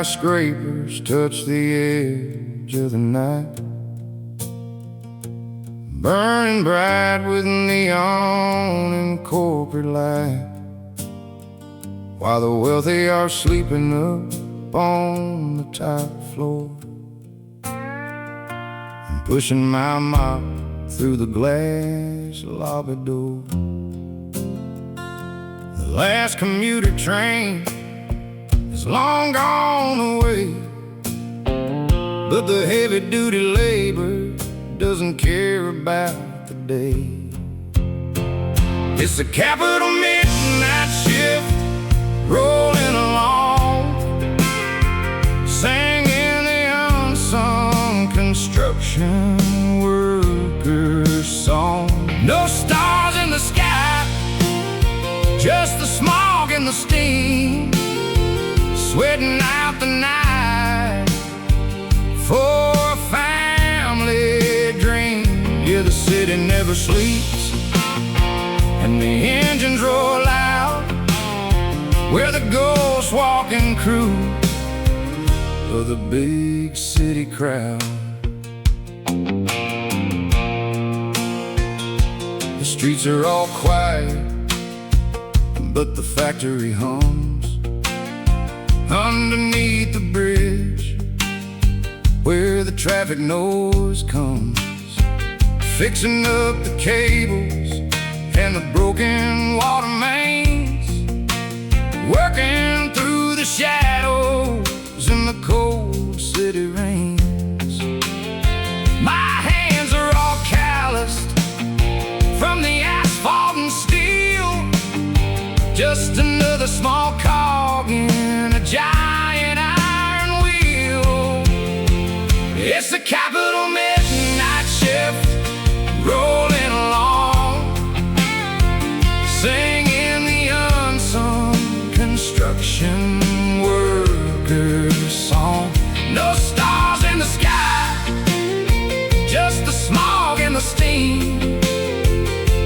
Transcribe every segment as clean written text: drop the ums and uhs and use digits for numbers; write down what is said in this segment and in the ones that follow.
skyscrapers touch the edge of the night, burning bright with neon and corporate light, while the wealthy are sleeping up on the top floor. I'm pushing my mop through the glass lobby door. The last commuter train is long gone away, but the heavy-duty labor doesn't care about the day. It's the capital midnight shift rolling along, singing the unsung construction workers' song. No stars in the sky, just the smog and the steam, sweating out the night for a family dream. Yeah, the city never sleeps, and the engines roll out. We're the ghost walking crew of the big city crowd. The streets are all quiet, but the factory hums underneath the bridge where the traffic noise comes, fixing up the cables and the broken water mains, working through the shadows in the cold city rains. My hands are all calloused from the asphalt and steel, just another small cog in a giant iron wheel. It's the capital midnight shift rolling along, singing the unsung construction workers' song. No stars in the sky, just the smog and the steam,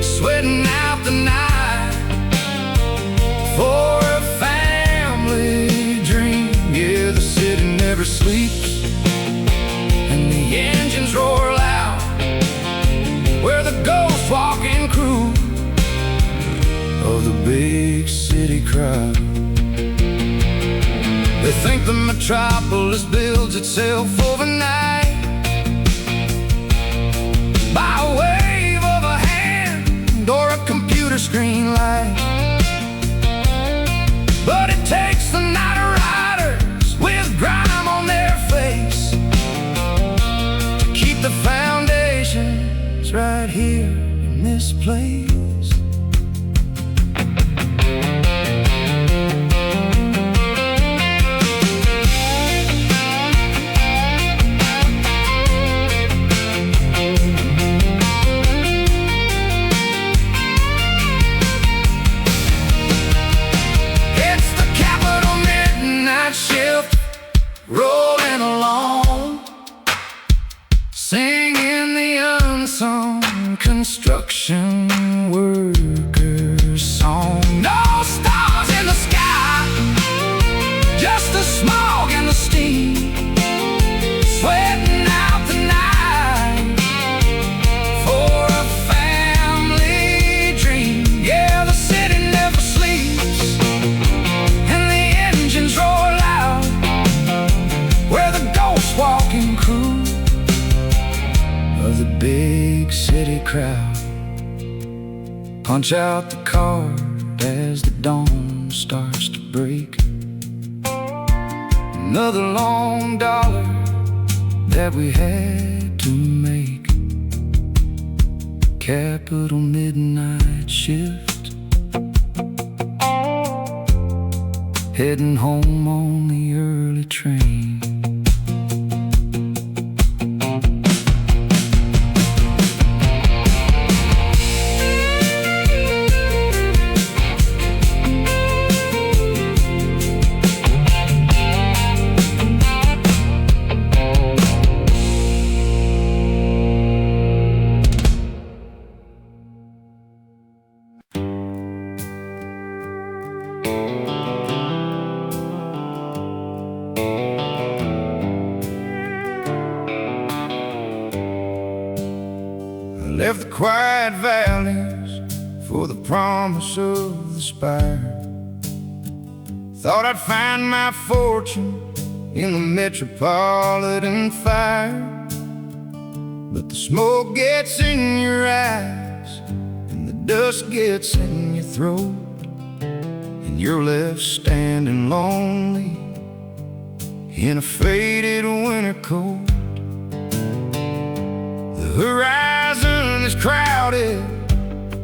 sweating out the night for a family dream. Yeah, the city never sleeps, and the engines roar loud. We're the ghost walking crew of the big city crowd. They think the metropolis builds itself overnight by a wave of a hand or a computer screen light. But it takes the night riders with grime on their face to keep the foundations right here in this place. Shift rolling along, singing the unsung construction workers' song. No stars in the sky, just the smog and the steam, sweating out the night for a family dream. Yeah, the city never sleeps, and the engines roll, walking crew of the big city crowd. Punch out the card as the dawn starts to break. Another long dollar that we had to make. Capital midnight shift, heading home on the early train. left the quiet valleys for the promise of the spire. Thought I'd find my fortune in the metropolitan fire, but the smoke gets in your eyes and the dust gets in your throat, and you're left standing lonely in a faded winter coat. The horizon is crowded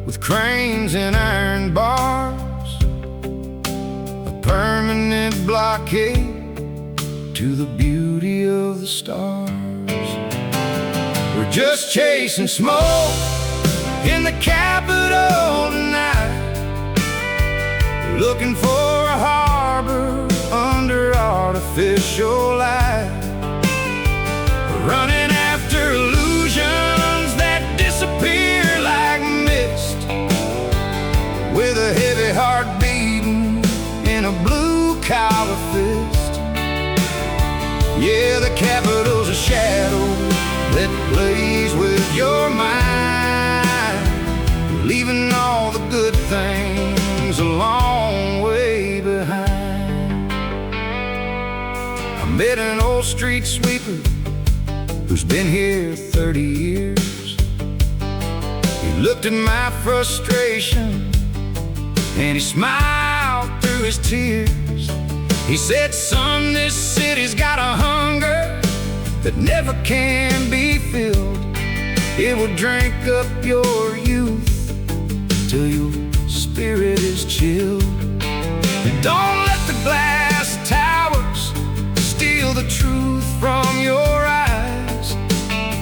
with cranes and iron bars, a permanent blockade to the beauty of the stars. We're just chasing smoke in the capital tonight, looking for a harbor under artificial light, running after illusions that disappear like mist, with a heavy heart beating in a blue-collar fist. Yeah, the capital's a shadow that plays with your mind, leaving all the good things a long way behind. I met an old street sweeper who's been here 30 years. He looked at my frustration and he smiled through his tears. He said, "Son, this city's got a hunger that never can be filled. It will drink up your youth till your spirit is chilled. Don't let the glass towers steal the truth from your eyes,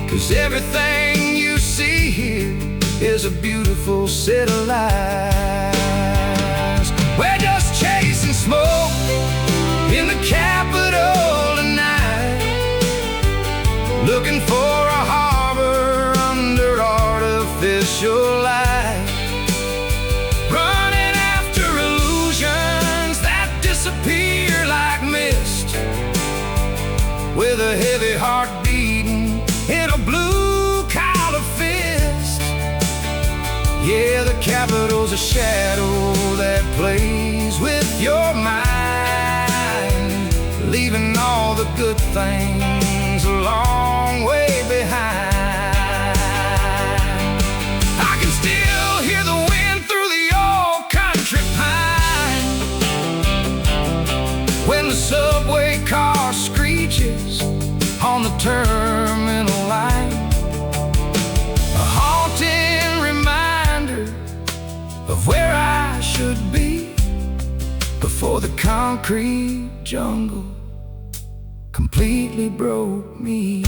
'cause everything you see here is a beautiful set of lies. We're just chasing smoke in the capital tonight, looking for a harbor under artificial light, running after illusions that disappear like mist, with a heavy heart beating in a blue-collar fist. Yeah, the capital's a shadow that plays with your mind, leaving all the good things a long way behind. I can still hear the wind through the old country pine when the subway car screeches on the terminal line, a haunting reminder of where I should be before the concrete jungle completely broke me.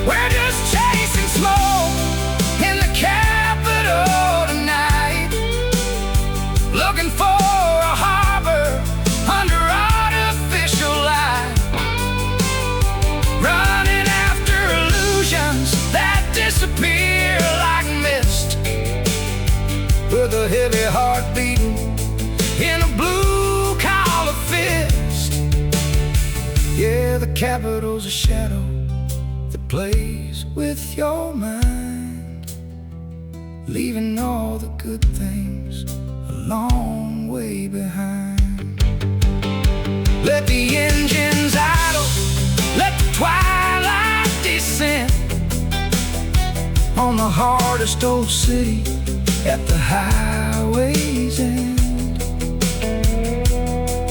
We're just chasing smoke in the capital tonight, looking for a harbor under artificial light, running after illusions that disappear like mist, with a heavy heart beating in a blue-collar fist. Yeah, the capital's a shadow that plays with your mind, leaving all the good things a long way behind. Let the engines idle, let the twilight descend on the hardest old city at the highway's end.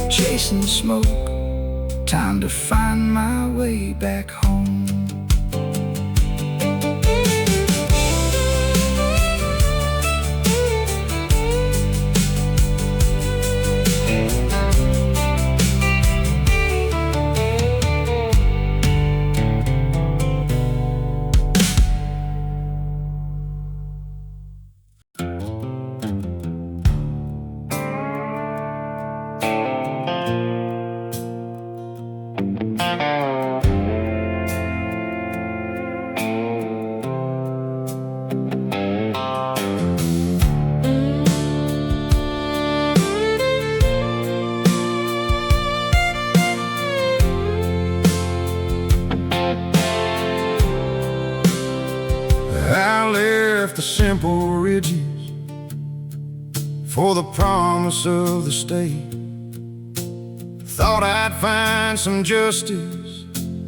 Chasing smoke, time to find my way back home. left the simple ridges for the promise of the state. Thought I'd find some justice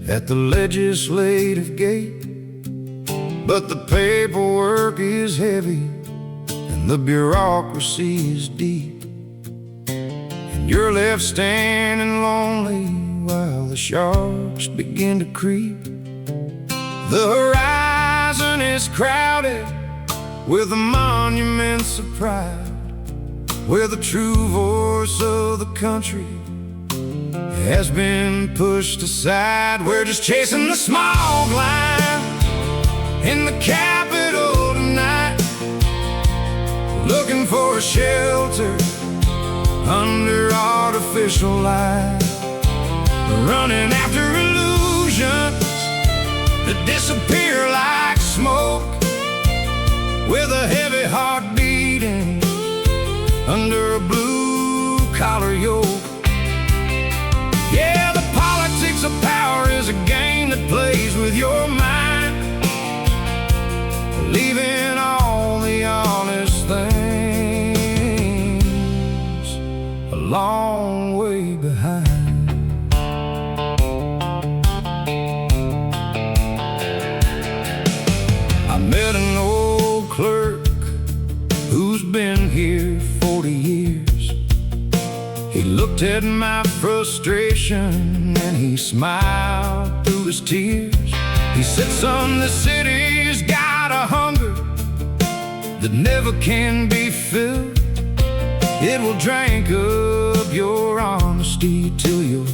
at the legislative gate, but the paperwork is heavy and the bureaucracy is deep, and you're left standing lonely while the sharks begin to creep. The horizon is crowded with the monuments of pride, where the true voice of the country has been pushed aside. We're just chasing the smog lines in the Capitol tonight, looking for a shelter under artificial light, running after illusions that disappear like smoke, with a heavy heart beating under a blue-collar yoke. Yeah, the politics of power is a game that plays with your mind, leaving all the honest things a long way behind. I met an old clerk who's been here 40 years. He looked at my frustration and he smiled through his tears. He said, "Son, the city's got a hunger that never can be filled. It will drink up your honesty till your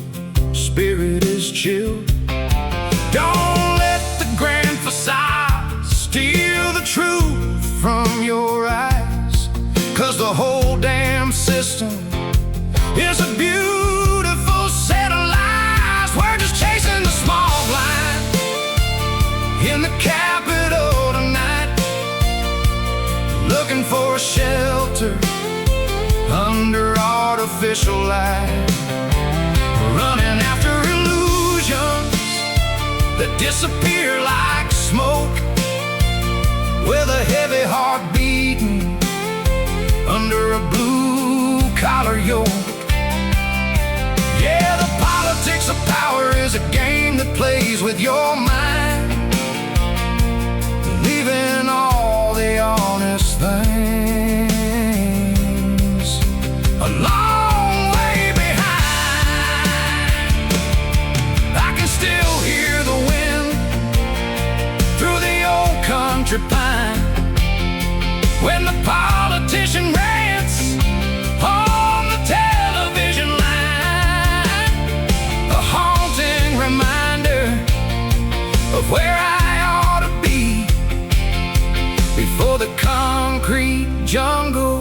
spirit is chilled. Don't let the grand facade steal the truth from your eyes, 'cause the whole damn system is a beautiful set of lies. We're just chasing the small line in the Capitol tonight, looking for a shelter under artificial light, running after illusions that disappear like smoke, with a heavy heart beating under a blue-collar yoke. Yeah, the politics of power is a game that plays with your mind, leaving all the honest things a long way behind. I can still hear the wind through the old country pine when the politician rants on the television line, a haunting reminder of where I ought to be before the concrete jungle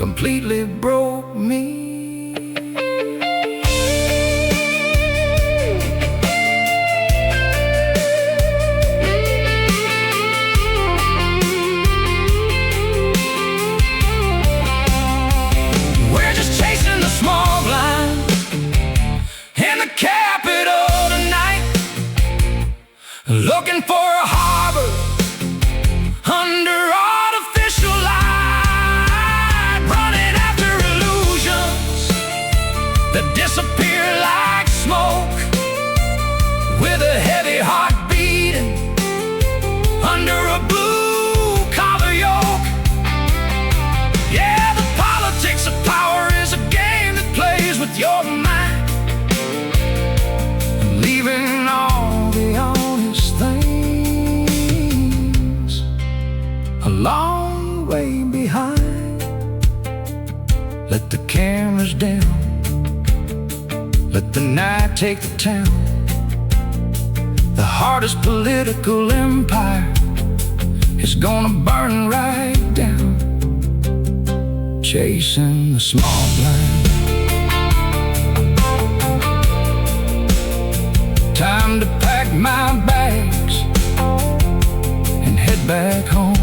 completely broke me. We're just chasing the small line in the Capitol tonight, looking for a harbor under artificial light, running after illusions that disappear like smoke, with a heavy heart beating under a blue-collar yoke. Yeah, the politics of power is a game that plays with your mind, leaving all the honest things a long way behind. Let the cameras down, let the night take the town. The hardest political empire is gonna burn right down, chasing the small blind. Time to pack my bags and head back home.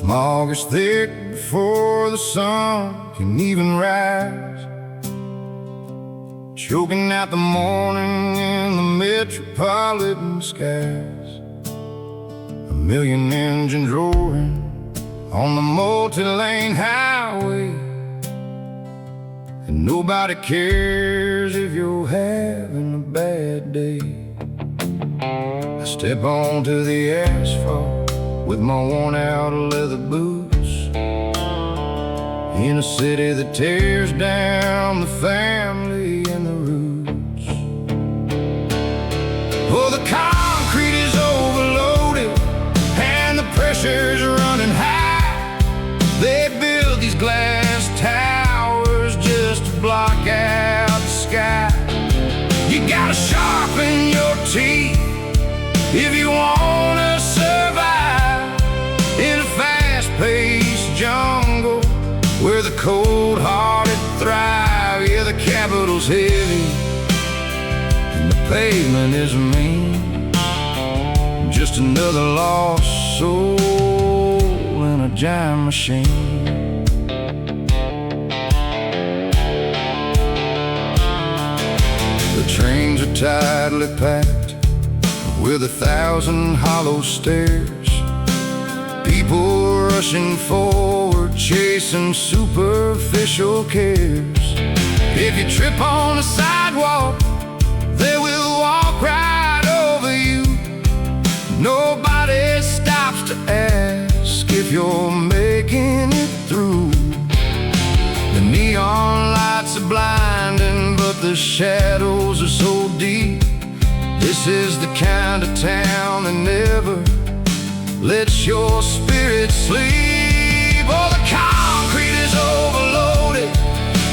Smog is thick before the sun can even rise, choking out the morning in the metropolitan skies. A million engines roaring on the multi-lane highway, and nobody cares if you're having a bad day. I step onto the asphalt with my worn-out leather boots, in a city that tears down the family and the roots. Oh, the concrete is overloaded and the pressure's running high. They build these glass towers just to block out the sky. You gotta sharpen your teeth if you wanna survive in a fast-paced jungle where the cold-hearted thrive. Yeah, the capital's heavy and the pavement is mean, just another lost soul in a giant machine. The trains are tightly packed with 1,000 hollow stairs, people rushing forward, chasing superficial cares. If you trip on the sidewalk, they will walk right over you. Nobody stops to ask if you're making it through. The neon lights are blinding, but the shadows are so deep. This is the kind of town that never lets your spirit sleep. Oh, the concrete is overloaded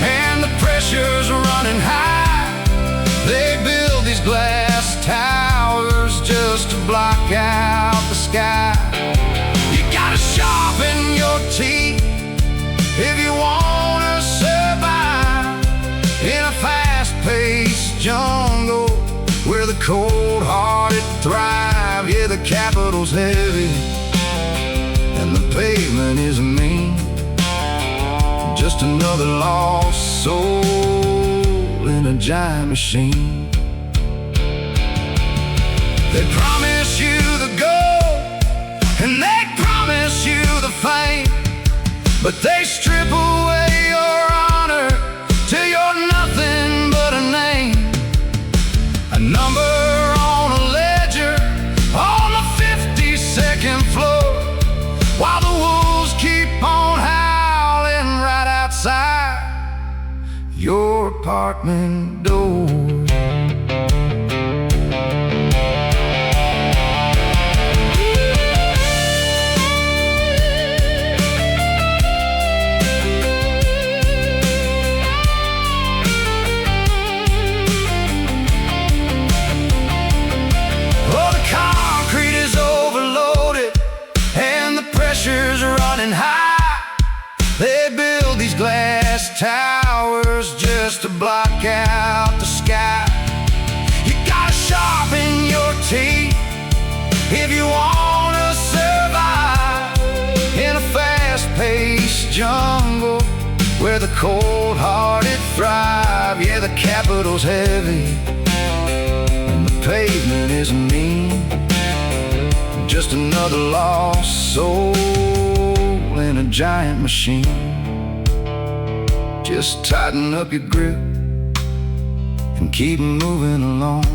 and the pressure's running high. They build these glass towers just to block out the sky. You gotta sharpen your teeth if you wanna survive in a fast-paced jungle where the cold-hearted thrive. Yeah, the capital's heavy and the pavement is mean, just another lost soul in a giant machine. They promise you the gold and they promise you the fame, but they strip away your honor till you're nothing but a name. A number on a ledger on the 52nd floor, while the wolves keep on howling right outside your apartment door. Running high, they build these glass towers just to block out the sky. You gotta sharpen your teeth if you wanna survive in a fast-paced jungle where the cold-hearted thrive. Yeah, the capital's heavy and the pavement is mean, just another lost soul in a giant machine. Just tighten up your grip and keep moving along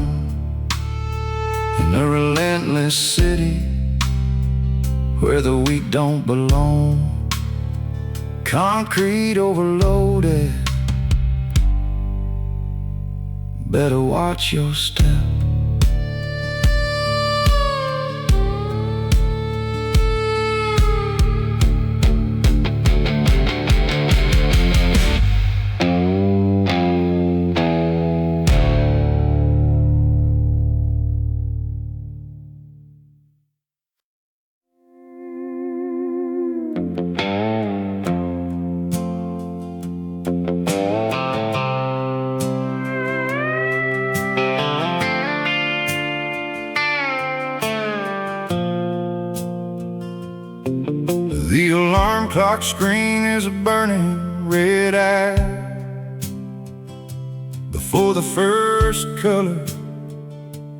in a relentless city where the weak don't belong. Concrete overloaded, better watch your step. clock screen is a burning red eye before the first color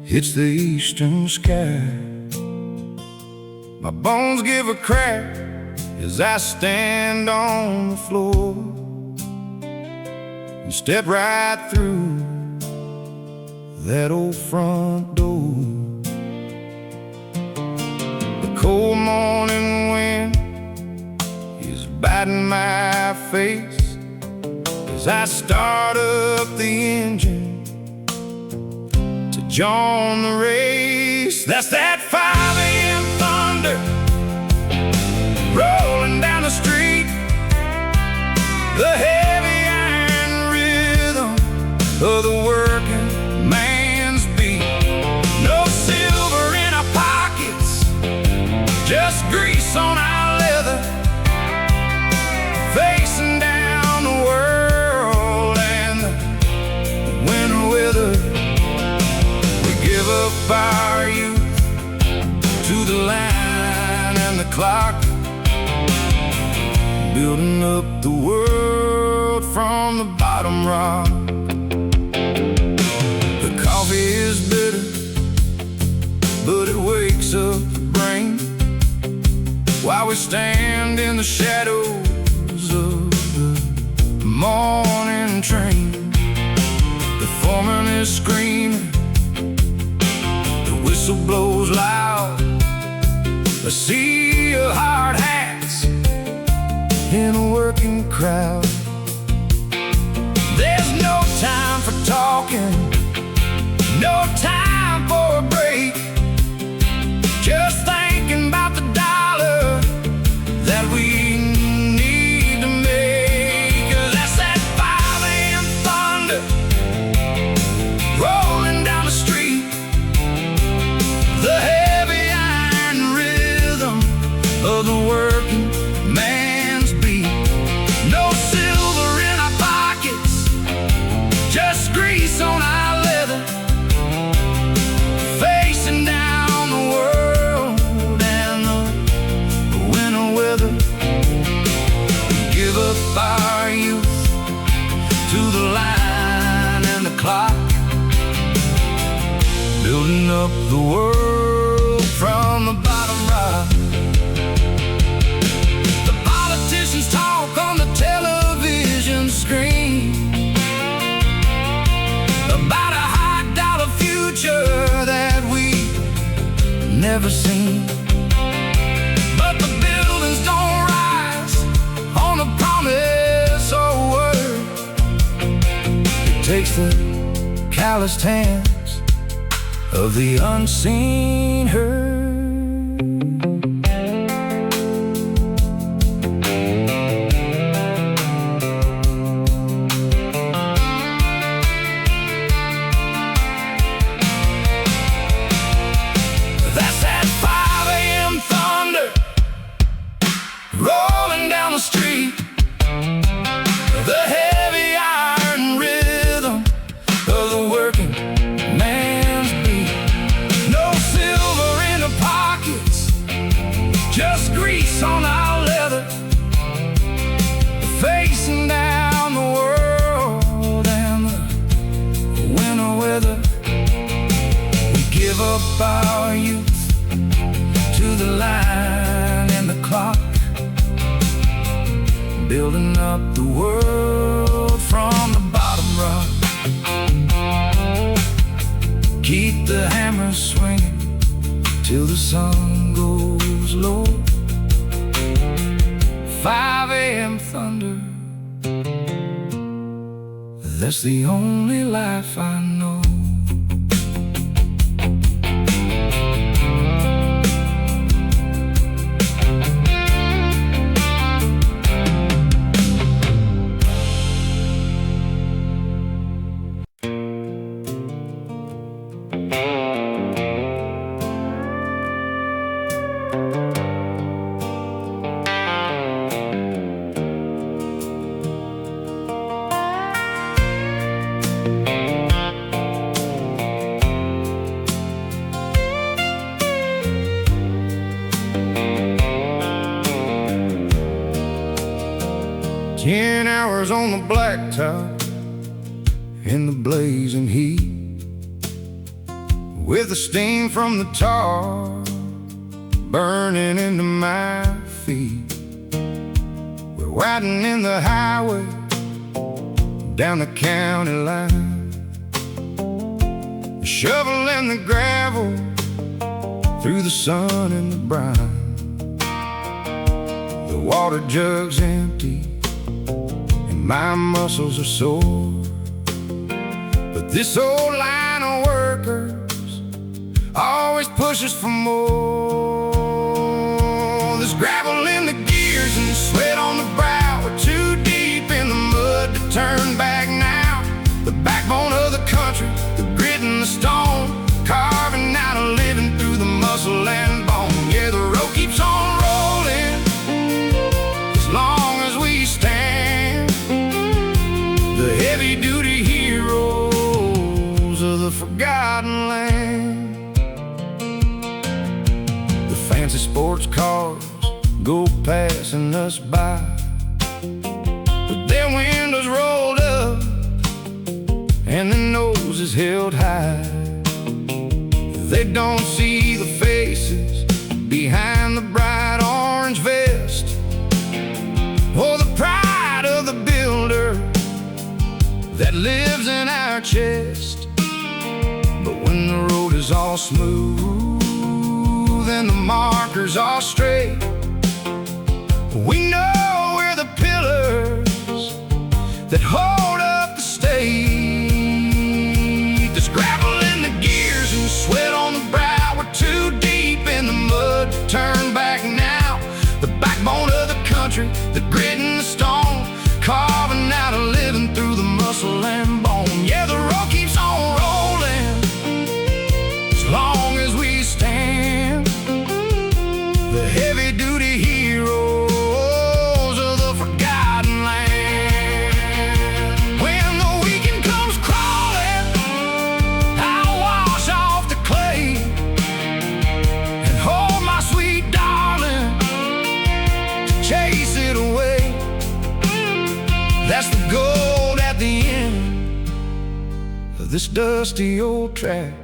hits the eastern sky. My bones give a crack as I stand on the floor and step right through that old front door. The cold morning wind is biting my face as I start up the engine to join the race. That's that 5 a.m. thunder rolling down the street, the heavy iron rhythm of the working man's beat. No silver in our pockets, just grease on our leather, facing down the world and the winter weather. We give up our youth to the line and the clock, building up the world from the bottom rock. The coffee is bitter, but it wakes up the brain while we stand in the shadows of the morning train. The foreman is screaming, the whistle blows loud, a sea of hard hats in a working crowd. There's no time for talking, no time for a break, just thinking about the dollar that we need to make. 'Cause that's that 5 a.m. thunder rolling down the street, the heavy iron rhythm of the working man's beat. No silver in our pockets, just grease on our leather, facing down the world and the winter weather. We give up our youth to the line and the clock, building up the world from the bottom rock. The politicians talk on the television screen about a $100 future that we never seen, but the buildings don't rise on the promise or word. It takes the calloused hands of the unseen herd. That's that 5 a.m. thunder rolling down the street, the heavy iron rhythm of the working man's beat. No silver in the pockets, just grease on our leather, facing down the world and the winter weather. We give up our youth to the line and the clock, building up the world from the bottom rock. Keep the hammer swinging till the sun goes low. 5 a.m. thunder, that's the only life I know. cars on the blacktop in the blazing heat, with the steam from the tar burning into my feet. We're widening the highway down the county line, shoveling the gravel through the sun and the brine. The water jug's empty and my muscles are sore, but this old line of workers always pushes for more. There's gravel in the gears and sweat on the brow. We're too deep in the mud to turn back now. The backbone of the country, the grit and the stone, carving out a living through the muscle and bone. Yeah, the road keeps on rolling as long as we stand. The heavy-duty heroes of the forgotten land. The fancy sports cars go passing us by with their windows rolled up and their noses held high. They don't see the faces behind the bright orange vest, or the pride of the builder that lives in our chest. But when the road is all smooth and the markers all straight, we know we're the pillars that hold up the state. There's gravel in the gears and sweat on the brow. We're too deep in the mud to turn back now. The backbone of the country, the grit and the stone, carving out a living through the muscle and bone. Yeah, the road keeps on rolling as long as we stand. The heavy-duty heroes of the forgotten land. When the weekend comes crawling, I'll wash off the clay and hold my sweet darling to chase it away. That's the gold at the end of this dusty old track,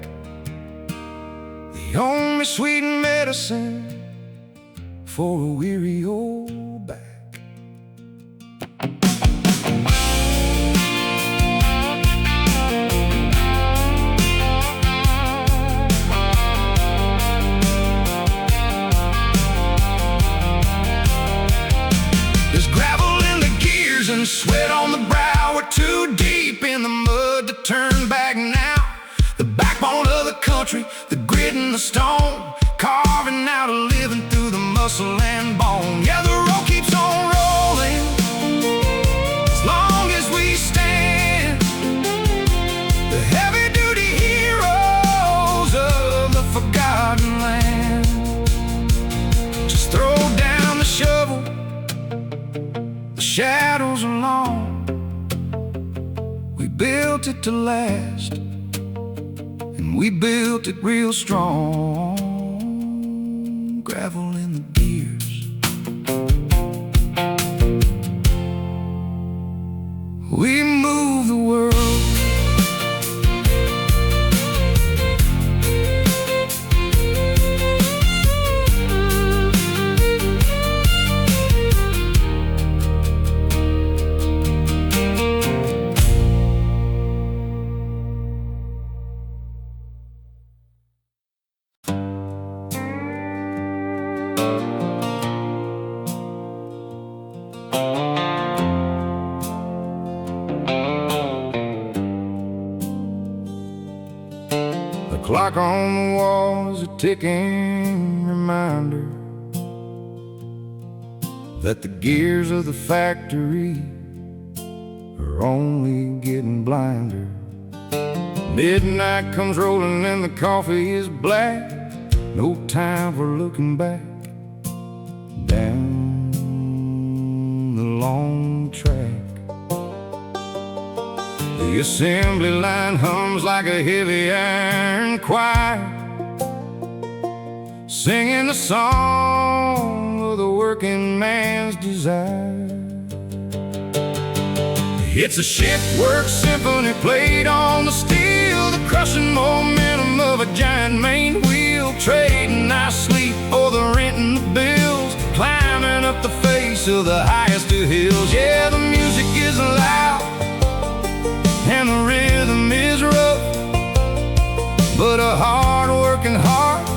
the only sweet medicine for a weary old back. There's gravel in the gears and sweat on the brow. We're too deep in the mud to turn back now. The backbone of the country, the grit and the stone, carving out a living through the muscle and bone. Yeah, the road keeps on rolling as long as we stand. The heavy-duty heroes of the forgotten land. Just throw down the shovel, the shadows are long. We built it to last, and we built it real strong. Gravel in the gears, we move the world. The clock on the wall is a ticking reminder that the gears of the factory are only getting blinder. Midnight comes rolling and the coffee is black. No time for looking back down the long track. The assembly line hums like a heavy iron choir, singing the song of the working man's desire. It's a shift-work symphony played on the steel, the crushing momentum of a giant main wheel, trading our sleep for the rent and the bills, climbing up the face of the highest of hills. Yeah, the music is loud and the rhythm is rough, but a hard-working heart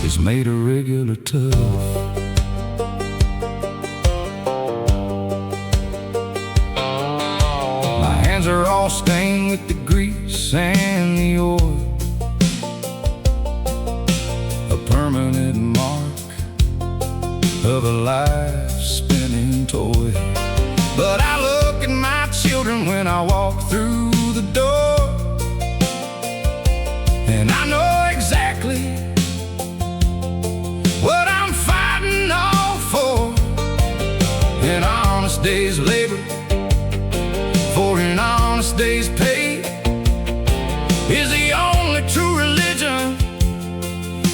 is made of regular tough. Are all stained with the grease and the oil, a permanent mark of a life-spinning toy. But I look at my children when I walk through the door, and I know exactly what I'm fighting all for. An honest day's labor for an honest day's pay is the only true religion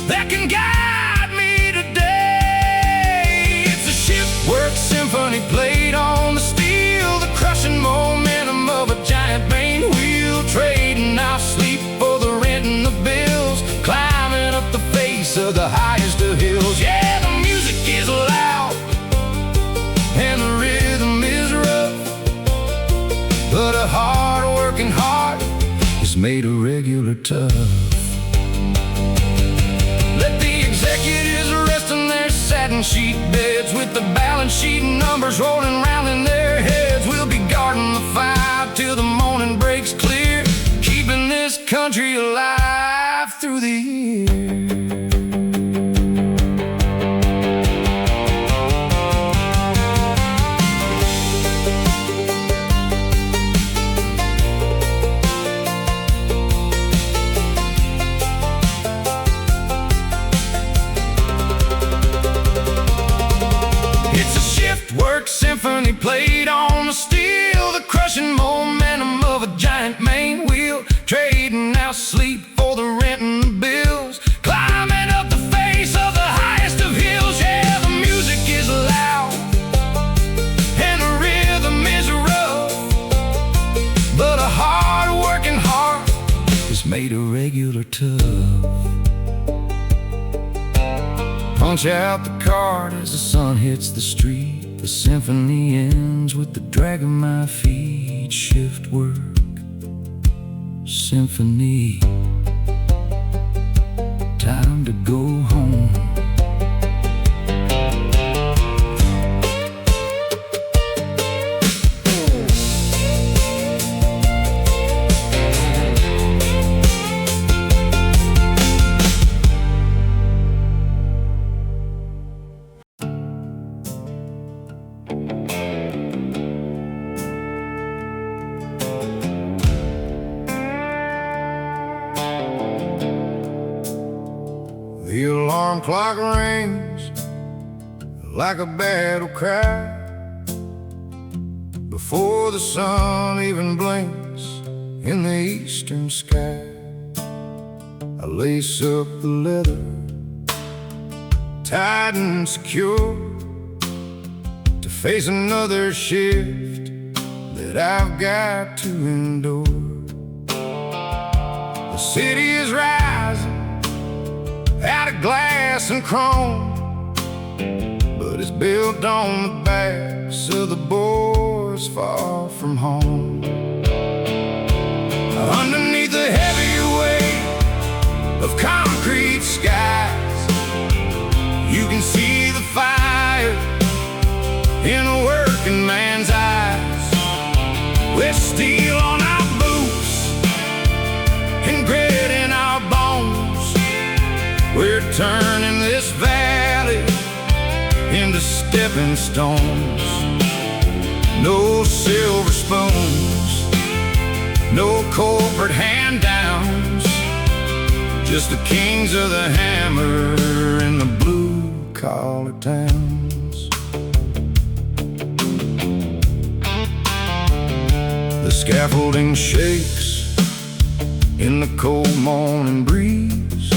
that can guide me today. It's a shift-work symphony played on the steel, the crushing momentum of a giant main wheel, trading our sleep for the rent and the bills, climbing up the face of the highest of hills. Yeah, the music is loud and the rhythm is rough, but a hard-working heart is made of regular tough. Let the executives rest in their satin sheet beds, with the balance sheet numbers rolling round in their heads. We'll be guarding the fire till the morning breaks clear, keeping this country alive through the years. Work symphony played on the steel, the crushing momentum of a giant main wheel, trading our sleep for the rent and the bills, climbing up the face of the highest of hills. Yeah, the music is loud and the rhythm is rough, but a hard-working heart is made of regular tough. Punch out the card as the sun hits the street, the symphony ends with the drag of my feet. Shift work symphony, time to go home. The alarm clock rings like a battle cry before the sun even blinks in the eastern sky. I lace up the leather, tight and secure, to face another shift that I've got to endure. The city is rising out of glass and chrome, but it's built on the backs of the boys far from home. Underneath the heavy weight of concrete skies, you can see the fire in a working man's eyes. With steel on our boots and grit in our bones, we're turning this valley into stepping stones. No silver spoons, no corporate hand-downs, just the kings of the hammer in the blue-collar towns. The scaffolding shakes in the cold morning breeze,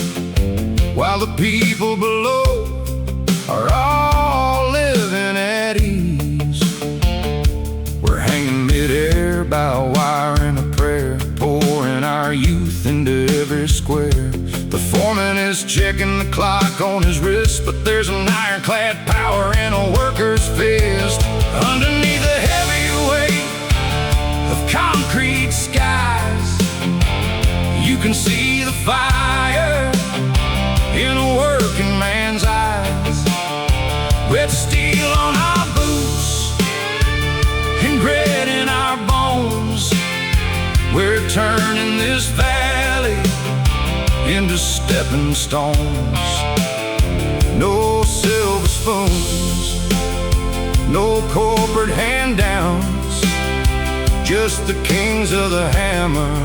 while the people below are all living at ease. We're hanging midair by by a wire and a prayer, pouring our youth into every square. The foreman is checking the clock on his wrist, but there's an ironclad power in a worker's fist. Underneath the heavy weight of concrete skies, you can see the fire in a working man's eyes. With steel on our boots and grit in our bones, we're turning this valley into stepping stones. No silver spoons, no corporate hand-downs, just the kings of the hammer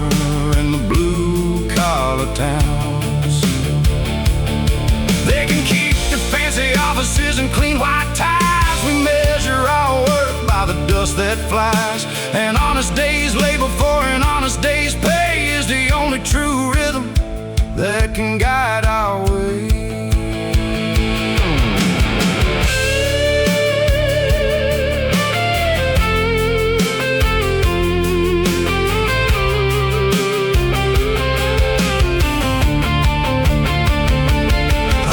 and the blue-collar towns. They can keep the fancy offices and clean white ties. We measure our worth by the dust that flies. An honest day's labor for an honest day's pay is the only true rhythm that can guide our way.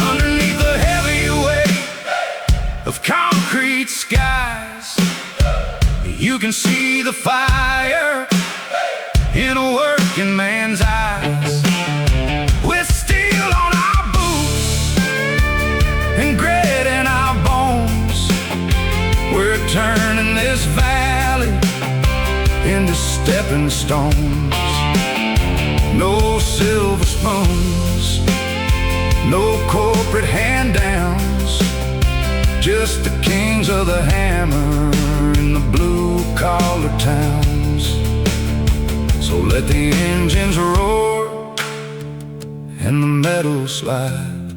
Underneath the heavy weight of concrete skies, you can see the fire in a working man's eyes. With steel on our boots and grit in our bones, we're turning this valley into stepping stones. No silver spoons, no corporate hand-downs, just the kings of the hammer in the blue-collar towns. So let the engines roar and the metal slide.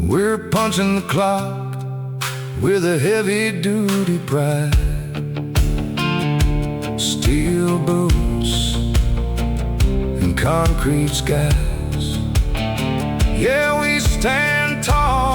We're punching the clock with a heavy-duty pride. Steel boots and concrete skies, yeah, we stand tall.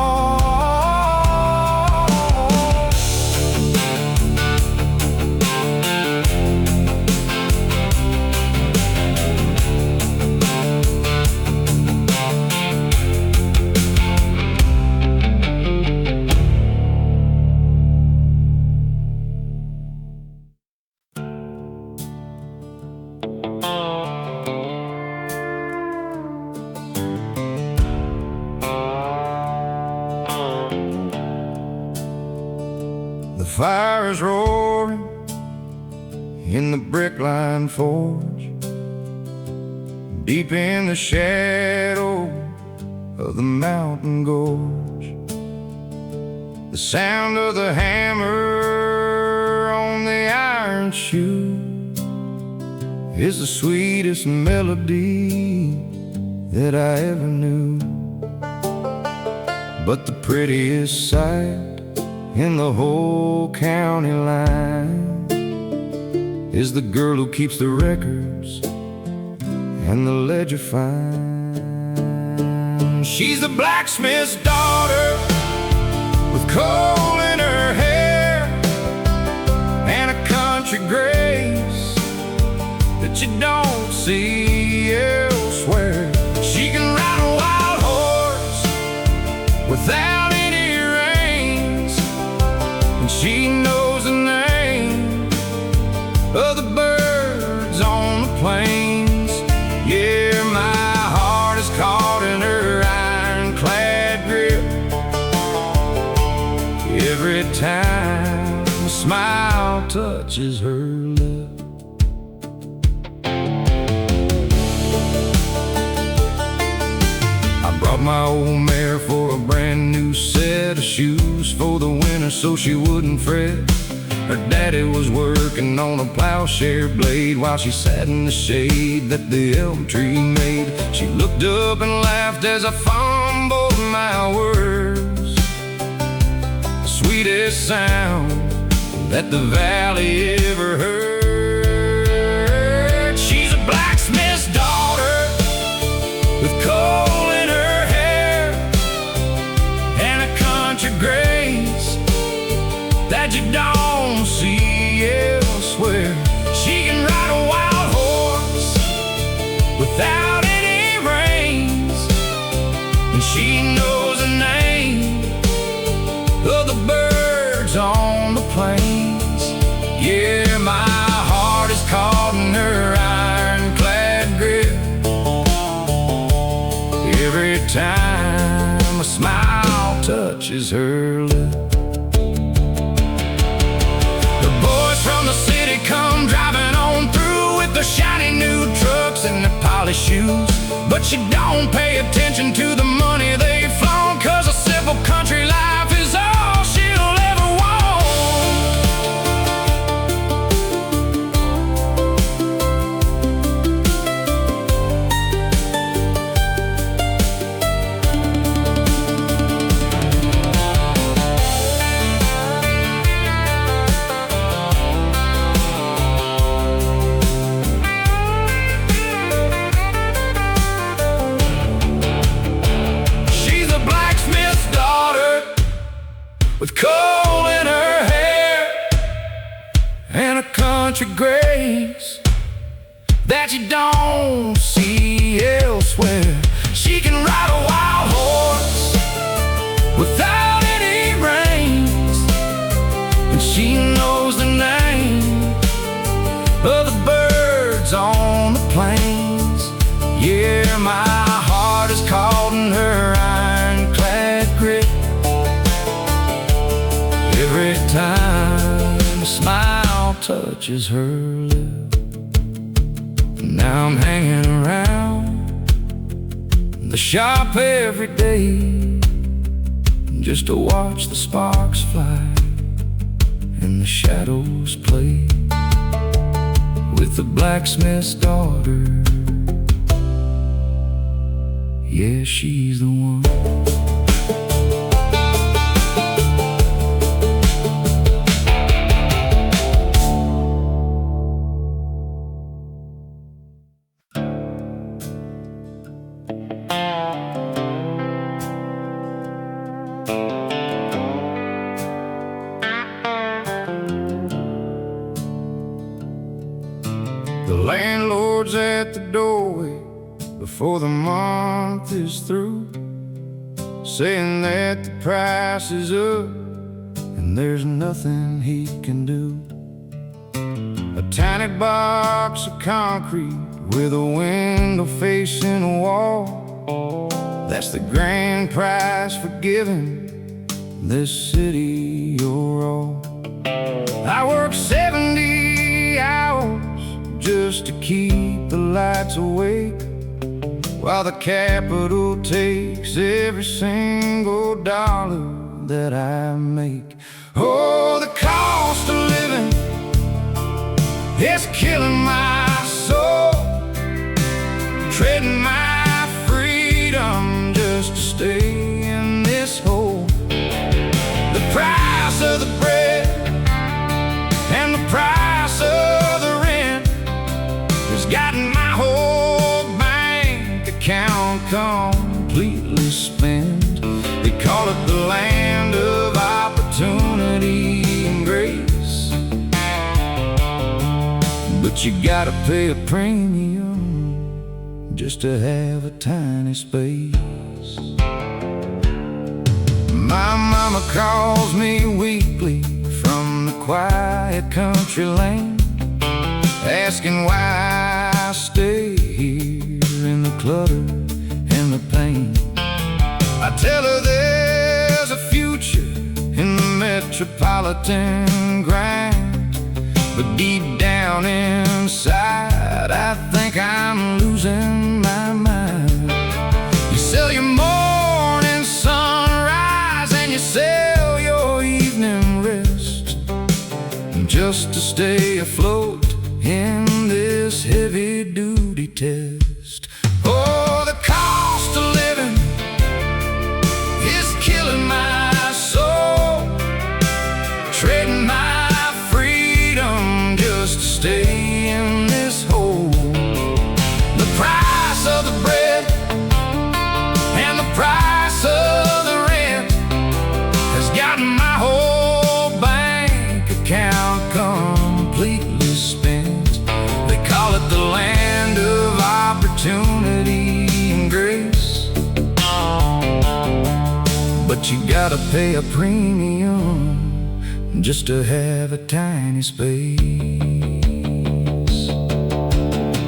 The fire's roaring in the brick-lined forge, deep in the shadow of the mountain gorge. The sound of the hammer on the iron shoe is the sweetest melody that I ever knew. But the prettiest sight in the whole county line is the girl who keeps the records and the ledger fine. She's the blacksmith's daughter with coal in her hair and a country grace that you don't see elsewhere. She can ride a wild horse without any reins, and she knows the name of the birds on the plains. Yeah, my heart is caught in her ironclad grip every time a smile touches her lip. I brought my old mare for a brand new set of shoes for the winter so she wouldn't fret. Her daddy was working on a plowshare blade while she sat in the shade that the elm tree made. She looked up and laughed as I fumbled my words. The sweetest sound that the valley ever heard. She's a blacksmith's daughter with coal in her hair and a country grace that you don't see elsewhere. She touches her lip. The boys from the city come driving on through with their shiny new trucks and their polished shoes. But she don't pay attention to the money they flaunt, 'cause a simple country life is all she'll ever want. With coal in her hair and a country grace that you don't see elsewhere. She can ride a wild horse without any reins, and she knows the name of the birds on the plains. Yeah, my heart is caught in her ironclad grip. Every time a smile touches her lip. Now I'm hanging around the shop every day just to watch the sparks fly and the shadows play with the blacksmith's daughter. Yeah, she's the one. The landlord's at the doorway before the month is through, saying that the price is up and there's nothing he can do. A tiny box of concrete with a window facing a wall, that's the grand price for giving this city your all. I work 70 hours just to keep the lights awake, while the capital takes every single dollar that I make. Oh, the cost of living is killing my soul, trading my freedom just to stay in this hole. The price of the bread and the price of the rent has gotten my whole bank account completely spent. They call it the land of opportunity and grace, but you gotta pay a premium just to have a tiny space. My mama calls me weekly from the quiet country lane, asking why I stay here in the clutter and the pain. I tell her there's a future in the metropolitan grind, but deep down inside I think I'm losing my mind. You sell your morning sunrise and you sell your evening rest just to stay afloat in this heavy-duty test. Oh, the cost of living is killing my soul, trading my freedom just to stay in this hole. The price of the bread and the price of the rent has gotten my whole bank account completely spent. They call it the land of opportunity and grace, but you gotta pay a premium just to have a tiny space.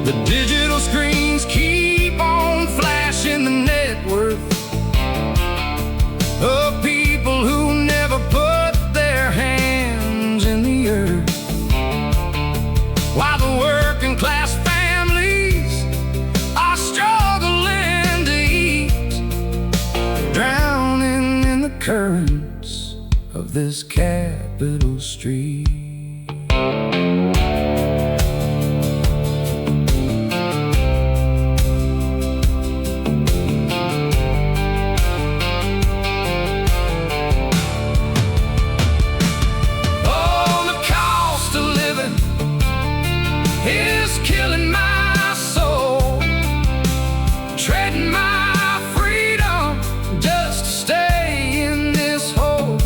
The digital screens keep on flashing the net worth of people while the working class families are struggling to eat, drowning in the currents of this capital street. Is killing my soul, trading my freedom just to stay in this hole.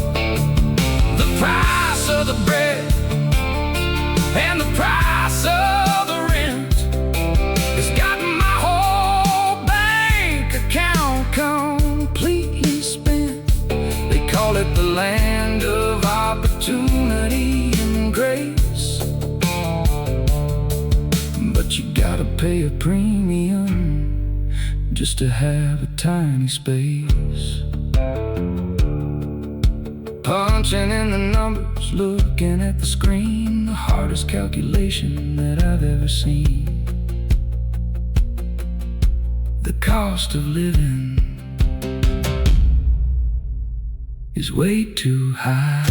The price of the bread and the price of the rent has got my whole bank account completely spent. They call it the land of opportunity and grace, but you gotta pay a premium just to have a tiny space. Punching in the numbers, looking at the screen, the hardest calculation that I've ever seen. The cost of living is way too high.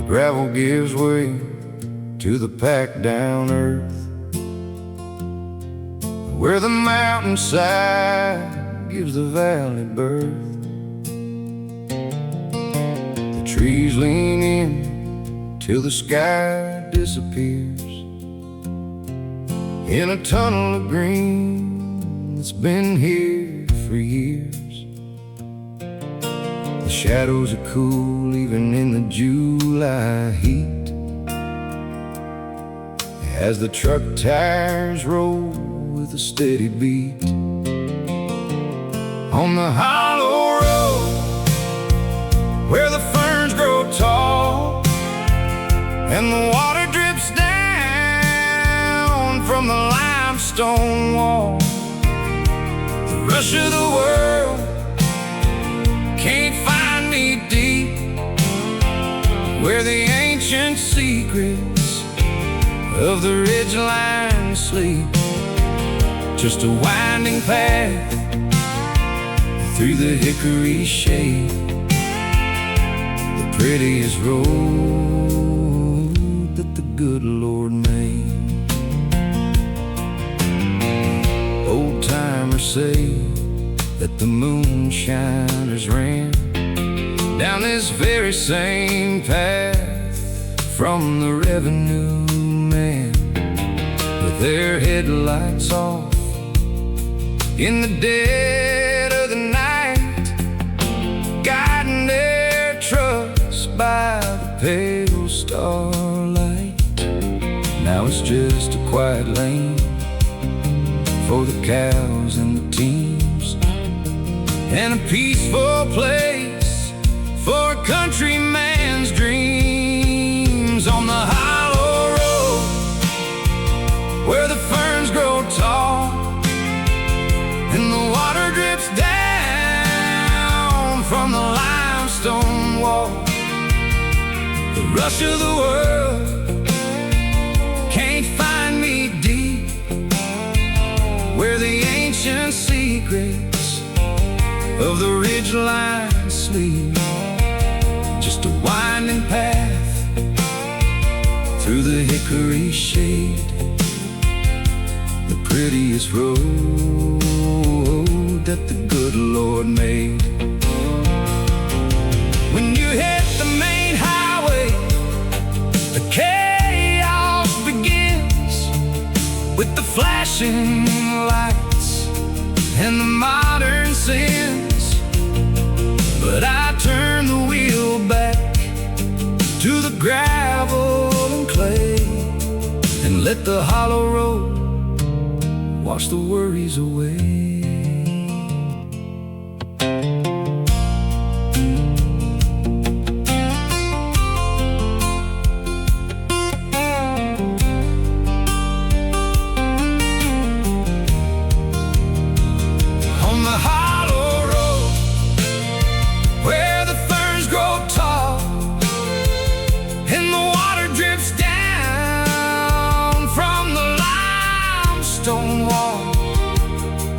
Gravel gives way to the packed down earth, where the mountainside gives the valley birth. The trees lean in till the sky disappears in a tunnel of green that's been here for years. The shadows are cool even in the July heat, as the truck tires roll with a steady beat. On the hollow road where the ferns grow tall and the water drips down from the limestone wall, the rush of the world can't find me deep, where the ancient secrets of the ridgeline sleep. Just a winding path through the hickory shade, the prettiest road that the good Lord made. Old timers say that the moonshiners ran down this very same path from the revenue man, with their headlights off in the dead of the night, guiding their trucks by the pale starlight. Now it's just a quiet lane for the cows and the teams, and a peaceful place for a countryman's dreams. On the hollow road where the ferns grow tall and the water drips down from the limestone wall, the rush of the world can't find me deep, where the ancient secrets of the ridgeline sleep. Just a winding path through the hickory shade, the prettiest road that the good Lord made. When you hit the main highway, the chaos begins, with the flashing lights and the modern sins. But I turn the wheel back to the gravel and clay, and let the hollow road wash the worries away.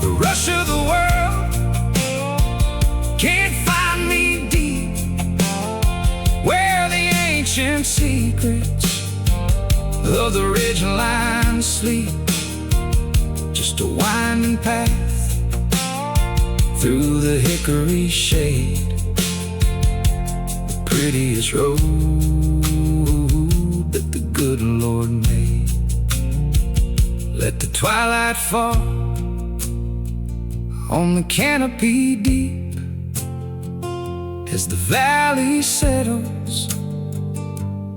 The rush of the world can't find me deep, where the ancient secrets of the ridgeline sleep. Just a winding path through the hickory shade, the prettiest road that the good Lord made. Let the twilight fall on the canopy deep, as the valley settles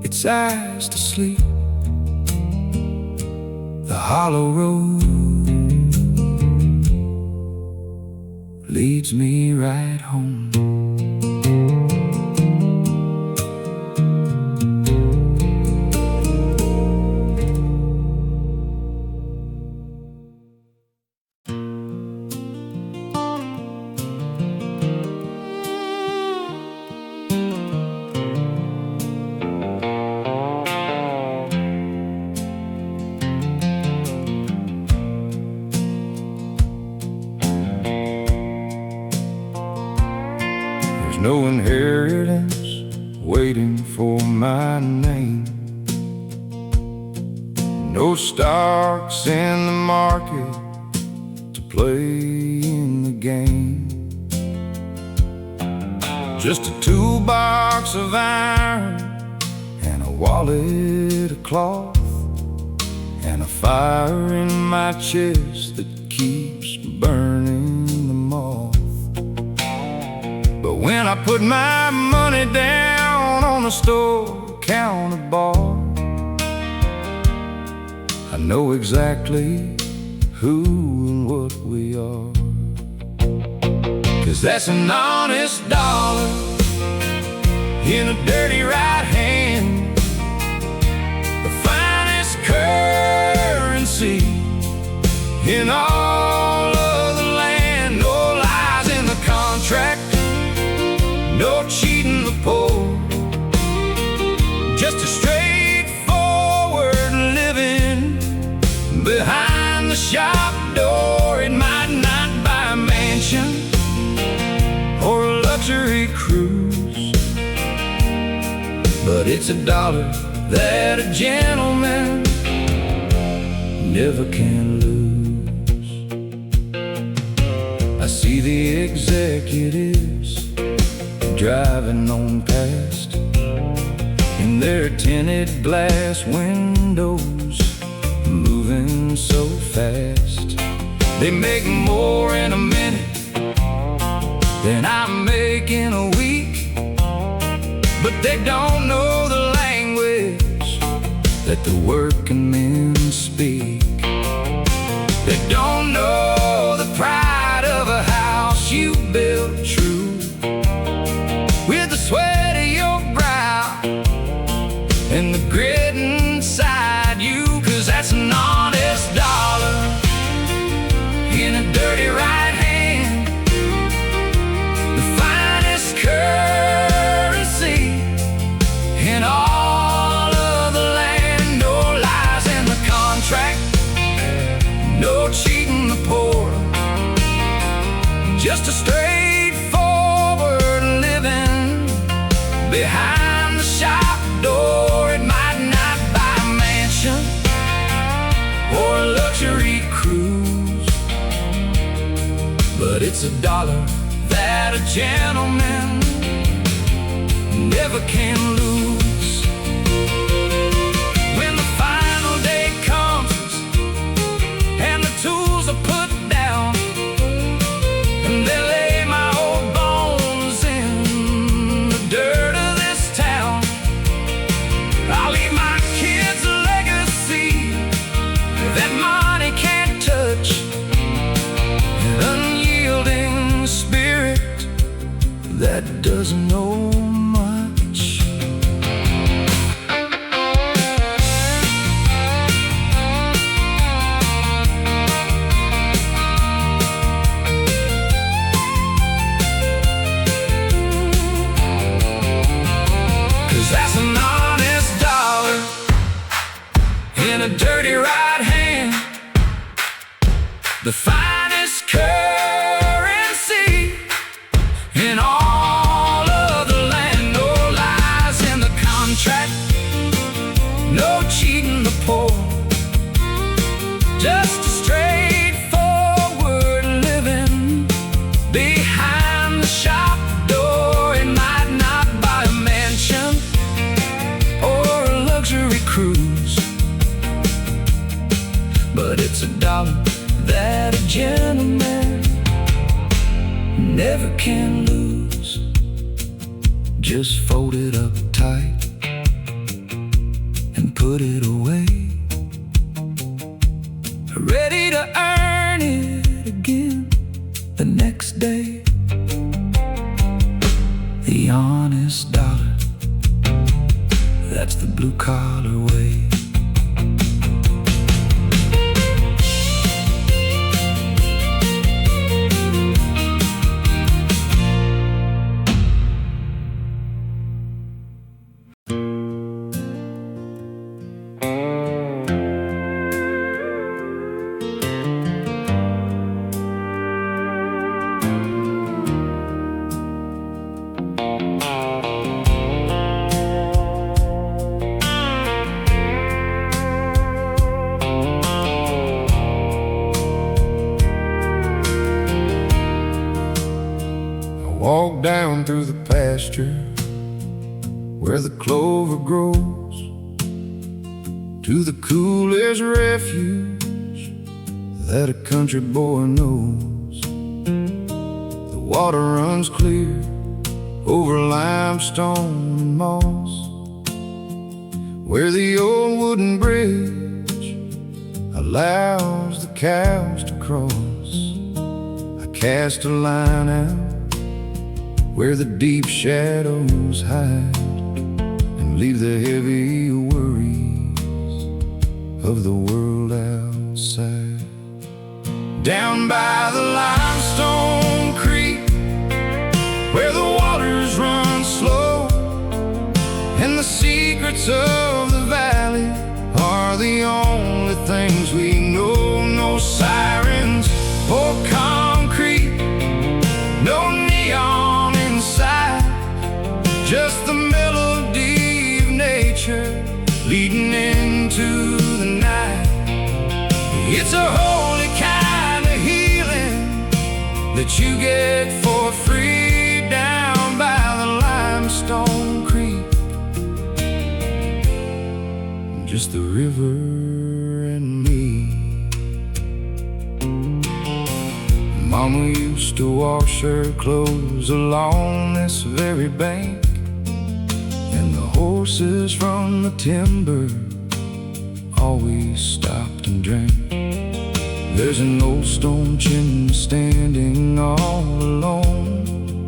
its eyes to sleep. The hollow road leads me right home. No inheritance waiting for my name, no stocks in the market to play in the game. Just a toolbox of iron and a wallet of cloth, and a fire in my chest that keeps burning the moth. But when I put my money down on the store counter bar, I know exactly who and what we are. 'Cause that's an honest dollar in a dirty right hand, the finest currency in all of the land. No lies in the contract, no cheating the poor, just a straightforward living behind the shop door. It might not buy a mansion or a luxury cruise, but it's a dollar that a gentleman never can lose. I see the executives driving on past in their tinted glass windows, moving so fast. They make more in a minute than I make in a week, but they don't know the language that the working men speak. They don't know the pride of a house you built true with the sweat of your brow and the grit inside you. 'Cause that's an honest dollar in a dirty right hand, the finest currency in all of the land. No lies in the contract, no cheating the poor, just a straightforward living behind the shop door. It might not buy a mansion or a luxury cruise, but it's a dollar that a gentleman never can lose. When the final day comes and the tools are put down, and they lay my old bones in the dirt of this town, The finest currency in all of the land. No lies in the contract, no cheating the poor. Just a straightforward living behind the shop door. It might not buy a mansion or a luxury cruise, but it's a dollar that a gentleman never can lose. Just fold it up tight and put it away, ready to earn it again the next day. The honest dollar, that's the blue-collar way. Walk down through the pasture where the clover grows, to the coolest refuge that a country boy knows. The water runs clear over limestone and moss, where the old wooden bridge allows the cows to cross. I cast a line out where the deep shadows hide, and leave the heavy worries of the world outside. Down by the limestone creek, where the waters run slow, and the secrets of the valley are the only things we know. No sirens or concrete, no neon inside, just the melody of nature leading into the night. It's a holy kind of healing that you get for free down by the limestone creek. Just the river and me. Mama used to wash her clothes along this very bank, and the horses from the timber always stopped and drank. There's an old stone chimney standing all alone,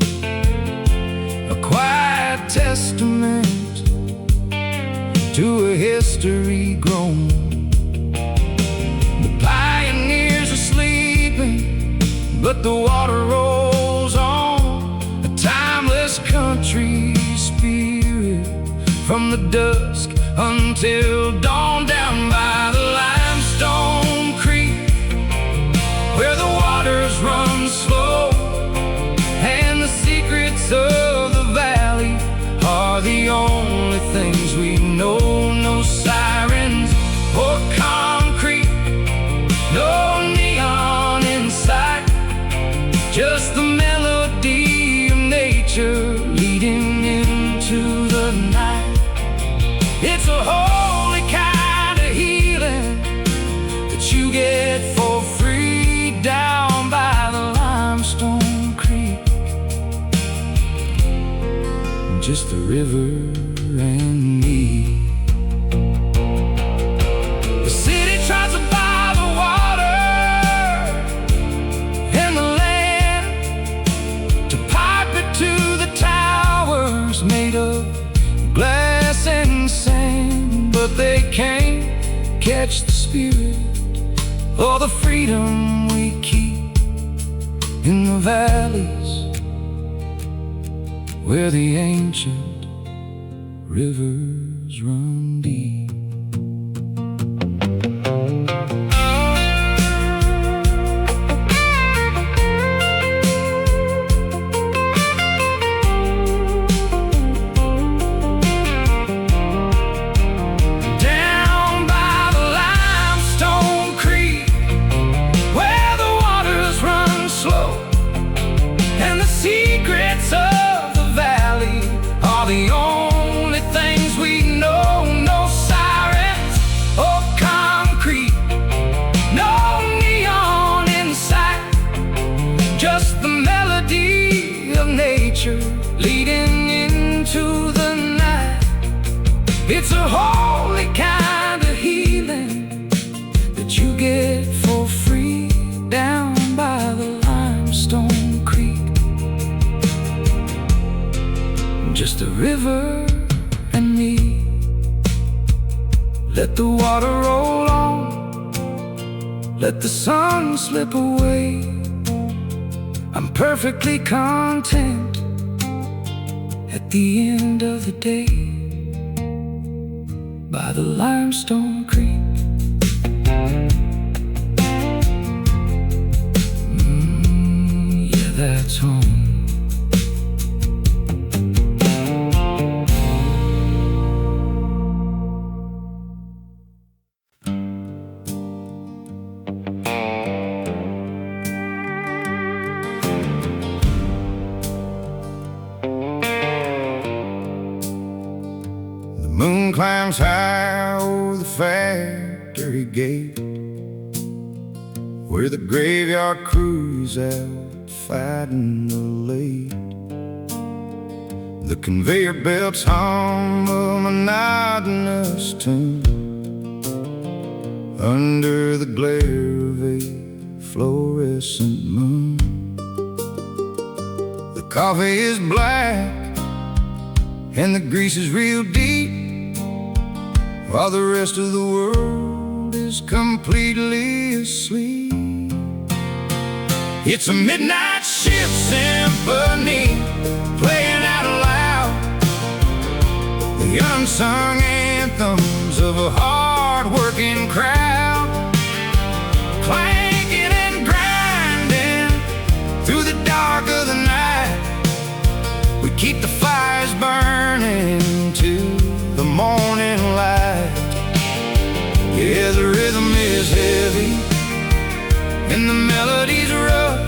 a quiet testament to a history grown. The pioneers are sleeping, but the water rolls on, a timeless country spirit from the dusk until dawn. Down by the limestone creek, where the waters run slow, and the secrets of the valley are the only things we know. No sirens or concrete, no neon in sight, just the melody of nature leading into the night. It's a holy kind of healing that you get for free down by the limestone creek. Just the river and me. The city tries to buy the water and the land, to pipe it to the towers made of glass and sand, but they can't catch the spirit or the freedom we keep in the valleys where the ancient rivers run deep. a holy kind of healing that you get for free down by the limestone creek. Just a river and me. Let the water roll on, let the sun slip away. I'm perfectly content at the end of the day by the limestone creek. Yeah, that's home. Moon climbs high over the factory gate, where the graveyard crew's out fighting the late. The conveyor belts hum a monotonous tune under the glare of a fluorescent moon. The coffee is black and the grease is real deep, while the rest of the world is completely asleep. It's a midnight shift symphony playing out loud, the unsung anthems of a hard-working crowd, clanking and grinding through the dark of the night. We keep the fires burning till the morning light. Yeah, the rhythm is heavy and the melodies rough,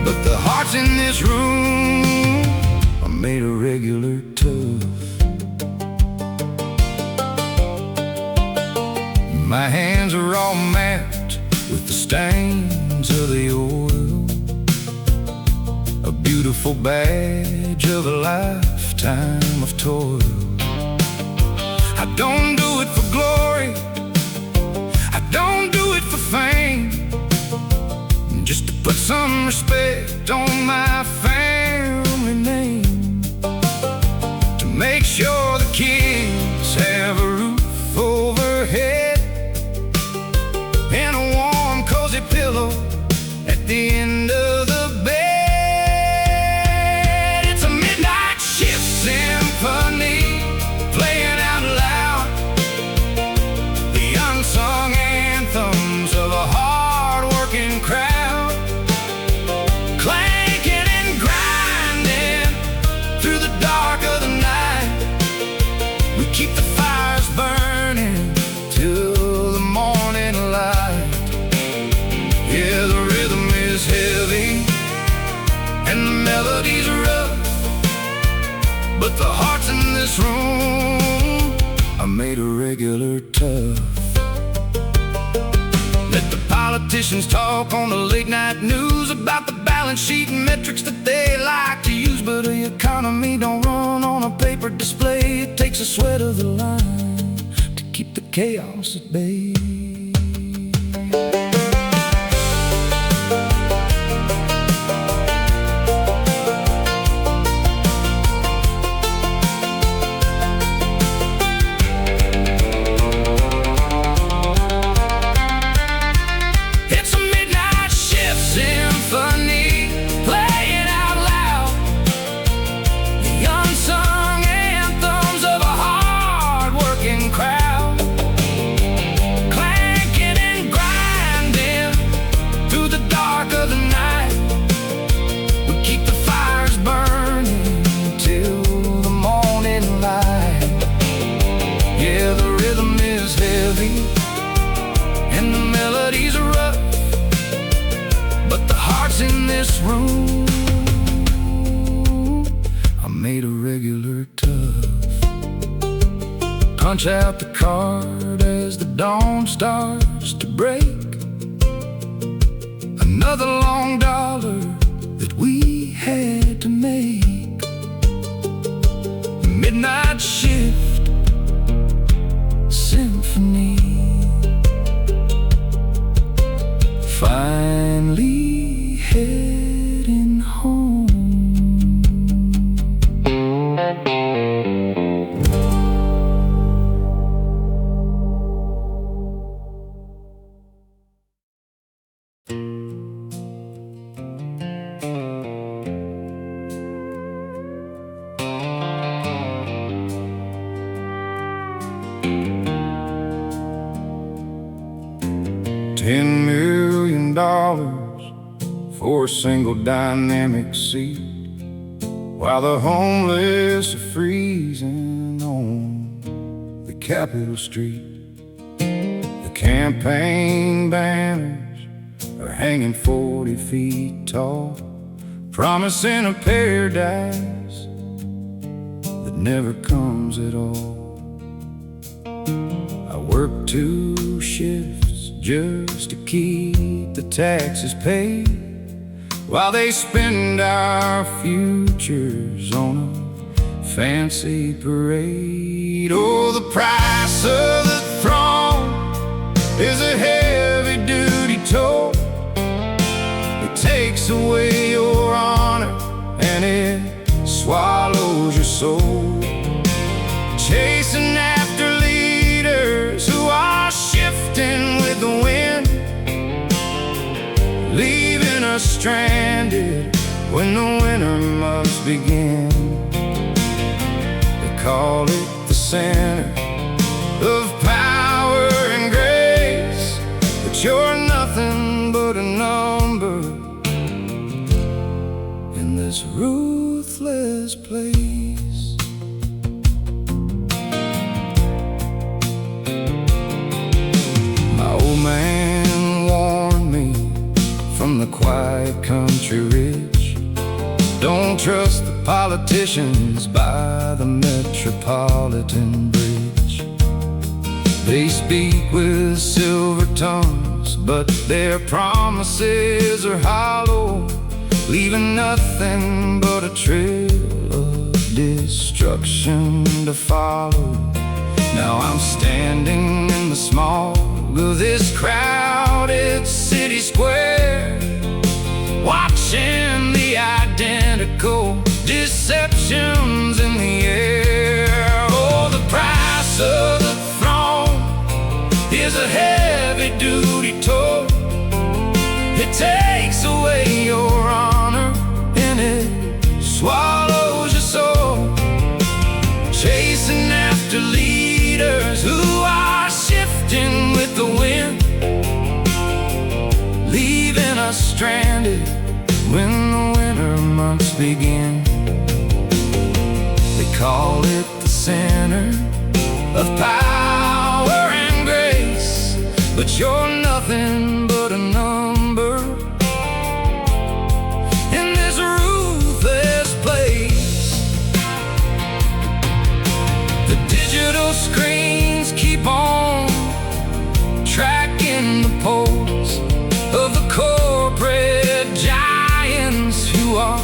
but the hearts in this room are made of regular tough. My hands are all mapped with the stains of the oil, a beautiful badge of a lifetime of toil. I don't do it for glory, I don't do it for fame, just to put some respect on my family name, to make sure the kids have a roof overhead and a warm cozy pillow at the end of the bed. It's a midnight shift symphony playing out loud, the unsung anthems of a hard-working crowd, clanking and grinding through the dark of the night. We keep the fires burning till the morning light. Yeah, the rhythm is heavy and the melodies rough, but the hearts in this room are made of regular tough. Let the politicians talk on the late night news about the balance sheet and metrics that they like to use, but the economy don't run on a paper display. It takes a sweat of the line to keep the chaos at bay. And the melodies are rough, but the hearts in this room are made of regular tough. Punch out the card as the dawn starts to break, another long dollar that we had to make. Midnight shift $10 million for a single dynamic seat, while the homeless are freezing on the Capitol Street. The campaign banners are hanging 40 feet tall, promising a paradise that never comes at all. I work 2 shifts just to keep the taxes paid, while they spend our futures on a fancy parade. Oh, the price of the throne is a heavy-duty toll. It takes away your honor and it swallows your soul. Chasing after leaders who are shifting with the wind, leaving us stranded when the winter must begin. They call it the center of power and grace, but you're nothing but a number in this ruthless place. My old man warned me from the quiet country ridge, don't trust the politicians by the Metropolitan Bridge. They speak with silver tongues, but their promises are hollow, leaving nothing but a trail of destruction to follow. Now I'm standing in the smog of this crowded city square, watching the identical deceptions in the air. Oh, the price of the throne is a heavy-duty toll. It takes away your honor and it swallows your soul. Chasing after leaders who are shifting with the wind, leaving us stranded when the winter months begin. They call it the center of power and grace, but you're nothing but a number in this ruthless place. The digital screens keep on tracking the polls of the corporate giants who are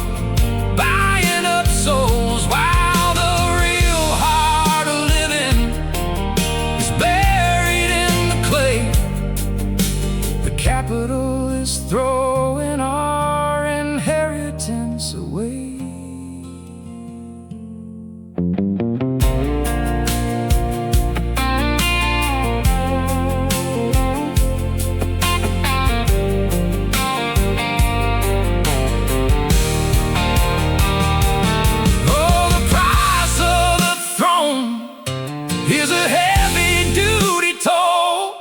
buying up souls, while the real heart of living is buried in the clay. The Capitol is throwing our inheritance away. Here's a heavy-duty toll.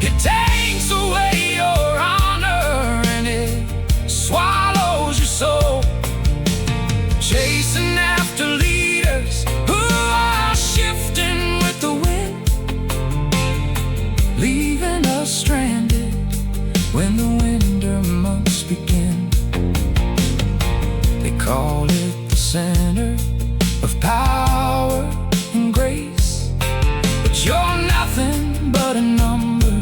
It takes away your honor and it swallows your soul. Chasing after leaders who are shifting with the wind, leaving us stranded when the winter months begin. They call it the center of power and grace, but you're nothing but a number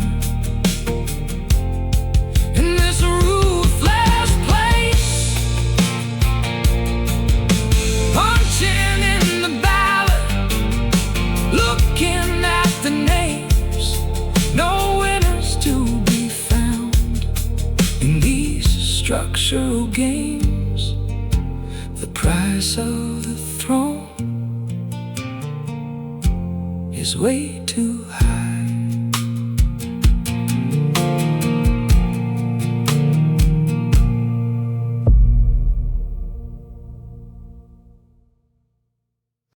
in this ruthless place. Punching in the ballot, looking at the names, no winners to be found in these structural games. The price of the throne is way too high.